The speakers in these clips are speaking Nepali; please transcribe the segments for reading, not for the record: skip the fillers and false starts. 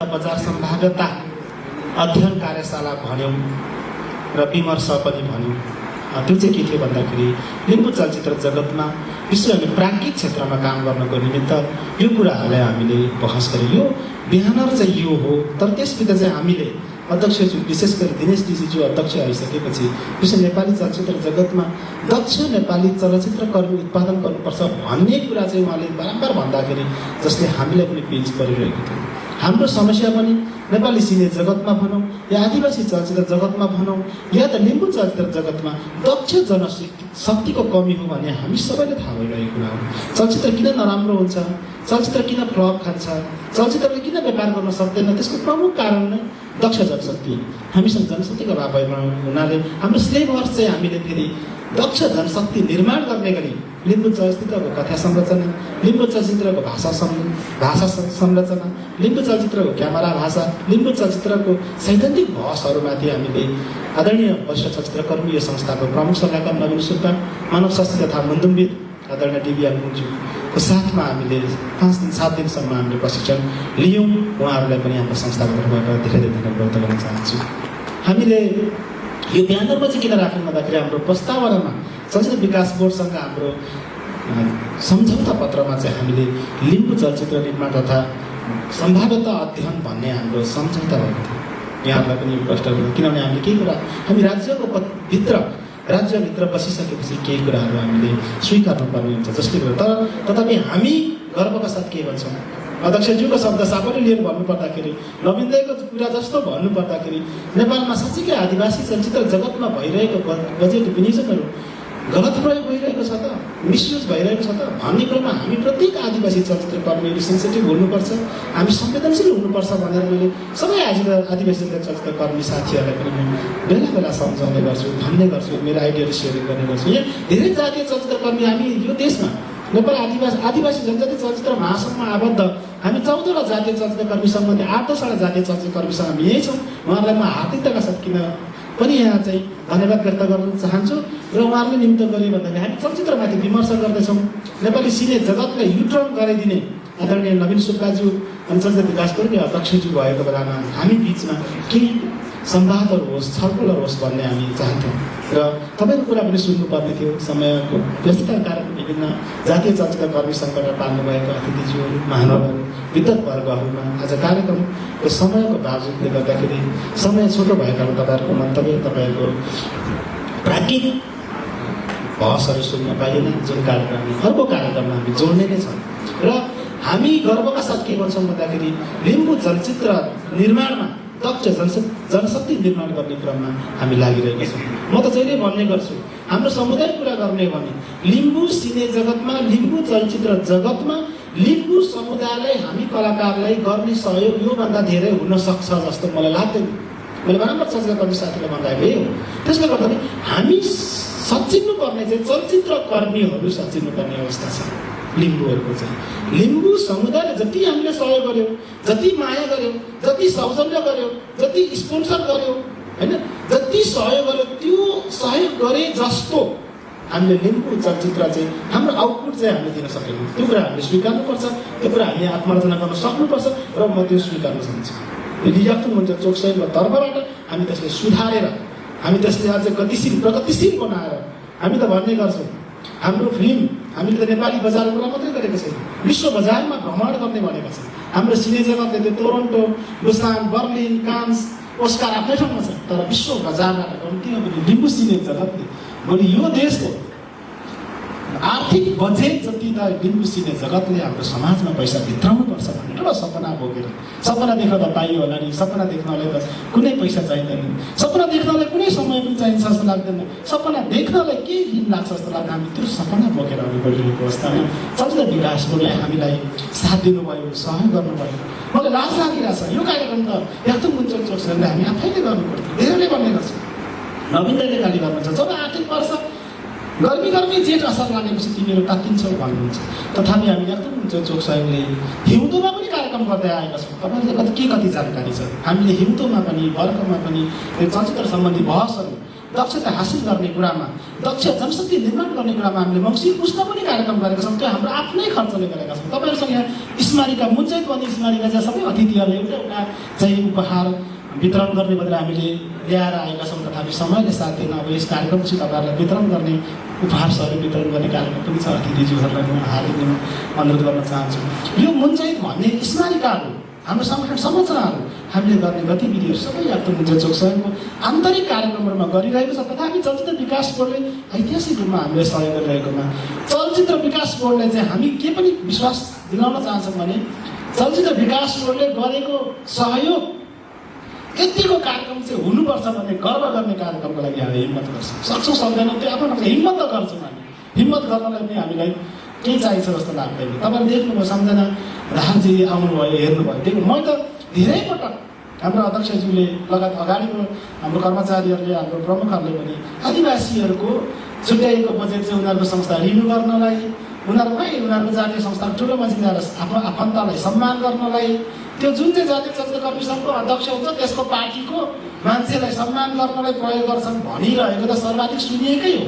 बजार सम्भाव्यता अध्ययन कार्यशाला भन्यौँ र विमर्श पनि भन्यौँ। त्यो चाहिँ के थियो भन्दाखेरि लिम्बू चलचित्र जगतमा विशेष प्राज्ञिक क्षेत्रमा काम गर्नको निमित्त यो कुराहरूलाई हामीले बहस गर्यौँ। यो ब्यानर चाहिँ यो हो, तर त्यसभित्र चाहिँ हामीले अध्यक्षज्यू विशेष गरी दिनेश डिजीज्यू अध्यक्ष आइसकेपछि विशेष नेपाली चलचित्र जगतमा दक्ष नेपाली चलचित्र कर्मी उत्पादन गर्नुपर्छ भन्ने कुरा चाहिँ उहाँले बारम्बार भन्दाखेरि जसले हामीलाई पनि पिन्च परिरहेको थियो। हाम्रो समस्या पनि नेपाली सिने जगतमा भनौँ या आदिवासी चलचित्र जगतमा भनौँ या त लिम्बू चलचित्र जगतमा दक्ष जनशक्तिको कमी हो भन्ने हामी सबैले थाहा भइरहेको कुरा हो। चलचित्र किन नराम्रो हुन्छ, चलचित्र किन फ्लप खान्छ, चलचित्रले किन व्यापार गर्न सक्दैन, त्यसको प्रमुख कारण नै दक्ष जनशक्ति। हामीसँग जनशक्तिको अभाव भएको हुनाले हाम्रो सिलेबस चाहिँ हामीले फेरि दक्ष जनशक्ति निर्माण गर्ने गरी लिम्बू चलचित्रको कथा संरचना, लिम्बू चलचित्रको भाषा संरचना, लिम्बू चलचित्रको क्यामेरा भाषा, लिम्बू चलचित्रको सैद्धान्तिक बहसहरूमाथि हामीले आदरणीय वरिष्ठ चलचित्रकर्मी यो संस्थाको प्रमुख सल्लाहकार नवीन सुब्बा, मानव शास्त्री तथा मुन्दुमविद आदरणीय डिबी आलमुङज्यूको साथमा हामीले 5 दिन 7 दिनसम्म हामीले प्रशिक्षण लियौँ। उहाँहरूलाई पनि हाम्रो संस्थाको तर्फबाट धेरै धेरै धन्यवाद गर्न चाहन्छु। हामीले यो ब्यानरमा चाहिँ किन राख्यौँ भन्दाखेरि हाम्रो प्रस्तावनामा चलचित्र विकास बोर्डसँग हाम्रो सम्झौता पत्रमा चाहिँ हामीले लिम्बू चलचित्र निर्माण तथा सम्भाव्यता अध्ययन भन्ने हाम्रो सम्झौता भएको थियो। यहाँहरूलाई पनि प्रश्न गर्नु, किनभने हामीले केही कुरा हामी राज्यभित्र बसिसकेपछि केही कुराहरू हामीले स्वीकार्नुपर्ने हुन्छ। जसले गर्दा तथापि हामी गर्वका साथ के भन्छौँ, अध्यक्षज्यूको शब्द सापले लिएर भन्नुपर्दाखेरि, नवीनदाईको कुरा जस्तो भन्नुपर्दाखेरि नेपालमा साँच्चीकै आदिवासी चलचित्र जगतमा भइरहेको बजेट विनियोजनहरू गलत प्रयोग भइरहेको छ त, मिसयुज भइरहेको छ त भन्ने कुरामा हामी प्रत्येक आदिवासी चलचित्र कर्मीहरू सेन्सिटिभ हुनुपर्छ, हामी संवेदनशील हुनुपर्छ भनेर मैले सबै आदिवासी चलचित्र कर्मी साथीहरूलाई पनि म बेला बेला सम्झाउने गर्छु, भन्ने गर्छु, मेरो आइडियाहरू सेयर गर्ने गर्छु। यहाँ धेरै जातीय चलचित्र कर्मी हामी यो देशमा नेपाल आदिवासी जनजाति चलचित्र महासङ्घमा आबद्ध हामी 14वटा जातीय चलचित्र कर्मी सङ्घमध्ये 8-10वटा जातीय चलचित्र कर्मीसँग हामी यही छौँ। उहाँहरूलाई म हार्दिकताका साथ किन पनि यहाँ चाहिँ धन्यवाद व्यक्त गर्न चाहन्छु। र उहाँहरूले निम्त गरे भन्दाखेरि हामी चलचित्रमाथि विमर्श गर्दैछौँ। नेपाली सिने जगतलाई युटर्न गराइदिने आदरणीय नवीन सुब्बाज्यू अनि चलचित्र विकास बोर्डको अध्यक्षज्यू भएको बेलामा हामी बिचमा केही संवादहरू होस्, छलफलहरू होस् भन्ने हामी चाहन्थ्यौँ। र तपाईँको कुरा पनि सुन्नुपर्ने थियो। समयको व्यस्तताका कारण विभिन्न जातीय चलचित्र कर्मी सङ्घबाट पाल्नुभएका अतिथिज्यूहरू, महानुभावहरू, विद्वत वर्गहरूमा आज कार्यक्रमको समयको बावजुदले गर्दाखेरि समय छोटो भएकाले तपाईँहरूको मन्तव्य, तपाईँहरूको प्राज्ञिक बहसहरू सुन्न पाइएन। जुन कार्यक्रम अर्को कार्यक्रममा हामी जोड्ने नै छौँ र हामी गर्वका साथ के भन्छौँ भन्दाखेरि लिम्बू चलचित्र निर्माणमा दक्ष जनशक्ति निर्माण गर्ने क्रममा हामी लागिरहेका छौँ। म त जहिले भन्ने गर्छु, हाम्रो समुदाय कुरा गर्ने भने लिम्बू सिने जगतमा, लिम्बू चलचित्र जगतमा लिम्बू समुदायलाई, हामी कलाकारलाई गर्ने सहयोग योभन्दा धेरै हुन सक्छ जस्तो मलाई लाग्दैन। मैले बारम्बार चलचित्र कर्मी साथीलाई भन्दाखेरि हो। त्यसले गर्दा हामी सचिनु पर्ने चाहिँ चलचित्र कर्मीहरू सचिनु पर्ने अवस्था छ। लिम्बूहरूको चाहिँ लिम्बू समुदायले जति हामीले सहयोग गऱ्यौँ, जति माया गऱ्यौँ, जति सौजन्य गऱ्यौँ, जति स्पोन्सर गऱ्यौँ, होइन, जति सहयोग गऱ्यौँ, त्यो सहयोग गरे जस्तो हामीले लिम्बू चलचित्र चाहिँ हाम्रो आउटपुट चाहिँ हामीले दिन सकेनौँ। त्यो कुरा हामीले स्वीकार्नुपर्छ, त्यो कुरा हामीले आत्मार्जना गर्न सक्नुपर्छ र म त्यो स्वीकार्न चाहन्छु। यो रियाक्टिभ हुन्छ चोकसाइको तर्फबाट हामी त्यसले सुधारेर, हामी त्यसले अझै प्रगतिशील बनाएर हामी त भन्ने गर्छौँ हाम्रो फिल्म हामीले त नेपाली बजारको कुरा मात्रै गरेको छैन, विश्व बजारमा भ्रमण गर्ने भनेको छ। हाम्रो सिने जगतले त्यो Toronto, Busan, Berlin, Cannes, Oscar आफ्नै ठाउँमा छ, तर विश्व बजारबाट कम्तीमा पनि लिम्बू सिने जगतले भोलि यो देशको आर्थिक बजेट जति त लिम्बू सिने जगतले हाम्रो समाजमा पैसा भित्राउनुपर्छ भन्ने एउटा सपना बोकेर, सपना देख्न त पाइयो होला नि, सपना देख्नलाई त कुनै पैसा चाहिँदैन, सपना देख्नलाई कुनै समय पनि चाहिन्छ जस्तो लाग्दैन, सपना देख्नलाई केही दिन लाग्छ जस्तो लाग्दैन। हामी त्यो सपना बोकेर अघि बढिरहेको अवस्थामा चलचित्र विकास बोर्डले हामीलाई साथ दिनुभयो, सहयोग गर्नुभयो। मलाई लाज लागिरहेछ, यो कार्यक्रम त याक्थुङ मुन्चोक चोक्सहरूले हामी आफैले गर्नुपर्थ्यो। धेरैले भन्ने गर्छ, नवीनदाईले गाली गर्नुहुन्छ, जब आर्थिक वर्ष गर्मी जेठ असार लागेपछि तिमीहरू तात्तिन्छौ भन्नुहुन्छ। तथापि हामी याक्थुङ मुन्चोक चोक्सहरूले हिउँदोमा पनि कार्यक्रम गर्दै आएका छौँ। तपाईँहरूले कति जानकारी छ? हामीले हिउँदोमा पनि, बर्खामा पनि चलचित्र सम्बन्धी बहसहरू दक्षता हासिल गर्ने कुरामा, दक्ष जनशक्ति निर्माण गर्ने कुरामा हामीले मङ्सिर पुस्ता पनि कार्यक्रम गरेका छौँ। त्यो हाम्रो आफ्नै खर्चले गरेका छौँ। तपाईँहरूसँग यहाँ स्मारिका मुन्चैत भन्ने स्मारिका चाहिँ सबै अतिथिहरूले एउटा एउटा चाहिँ उपहार वितरण गर्ने भनेर हामीले ल्याएर आएका छौँ। तथापि समयले साथ दिएन। अब यस कार्यक्रमपछि तपाईँहरूलाई वितरण गर्ने उपहारहरू वितरण गर्ने कार्यक्रम पनि छ। अतिथिज्यूहरूलाई म हार्दिक अनुरोध गर्न चाहन्छु। यो मुन्चैत भन्ने स्मारिकाहरू, हाम्रो सङ्गठन संरचनाहरू हामीले गर्ने गतिविधिहरू सबै आफ्नो मुन्चैत चोक स्वयंको आन्तरिक कार्यक्रमहरूमा गरिरहेको छ। तथापि चलचित्र विकास बोर्डले ऐतिहासिक रूपमा हामीले सहयोग गरिरहेकोमा चलचित्र विकास बोर्डले चाहिँ हामी के पनि विश्वास दिलाउन चाहन्छौँ भने चलचित्र विकास बोर्डले गरेको सहयोग यतिको कार्यक्रम चाहिँ हुनुपर्छ भन्ने गर्व गर्ने कार्यक्रमको लागि हामी हिम्मत गर्छौँ। सक्छौँ सक्दैनौँ त्यो आफ्नो हिम्मत त गर्छौँ। हामी हिम्मत गर्नलाई पनि हामीलाई केही चाहिन्छ जस्तो लाग्दैन। तपाईँले देख्नुभयो, सम्झना राहजी आउनुभयो, हेर्नुभयो, त्यो मैले त धेरै पटक हाम्रो अध्यक्षज्यूले लगायत अगाडिको हाम्रो कर्मचारीहरूले, हाम्रो प्रमुखहरूले पनि आदिवासीहरूको छुट्याइएको बजेट चाहिँ उनीहरूको संस्था रिन्यू गर्नलाई, उनीहरूको जातीय संस्था ठुलो मान्छे ल्याएर आफ्नो आफन्तलाई सम्मान गर्नलाई, त्यो जुन चाहिँ जातीय चलचित्र कमिसनको अध्यक्ष हुन्छ त्यसको पार्टीको मान्छेलाई सम्मान गर्नलाई प्रयोग गर्छन् भनिरहेको त सर्वाधिक सुनिएकै हो।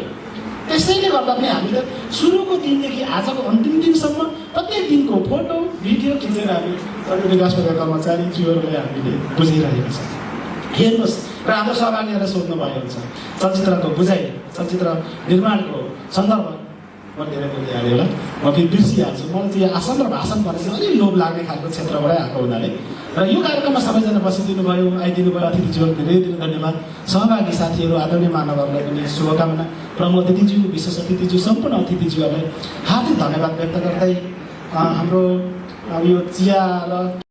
त्यसैले गर्दा पनि हामीले सुरुको दिनदेखि आजको अन्तिम दिनसम्म प्रत्येक दिनको फोटो भिडियो खिचेर हामी चलचित्र विकास बोर्डका कर्मचारीज्यूहरूले हामीले बुझिरहेका छौँ। हेर्नुहोस् र हाम्रो सहभागीहरूलाई सोध्नुभयो हुन्छ चलचित्रको बुझाइ, चलचित्र निर्माणको सन्दर्भ म धेरै बोलिहालेँ होला, म फेरि बिर्सिहाल्छु। मलाई चाहिँ आसन र भाषण भने चाहिँ अलिक लोभ लाग्ने खालको क्षेत्रबाटै आएको हुनाले र यो कार्यक्रममा सबैजना बसिदिनु भयो, आइदिनु भयो। अतिथिज्यूहरू धेरै धेरै धन्यवाद। सहभागी साथीहरू, आदरणीय मानवहरूलाई पनि शुभकामना। प्रमुख अतिथिज्यू, विशेष अतिथिज्यू, सम्पूर्ण अतिथिज्यूहरूलाई हार्दिक धन्यवाद व्यक्त गर्दै हाम्रो यो चिया र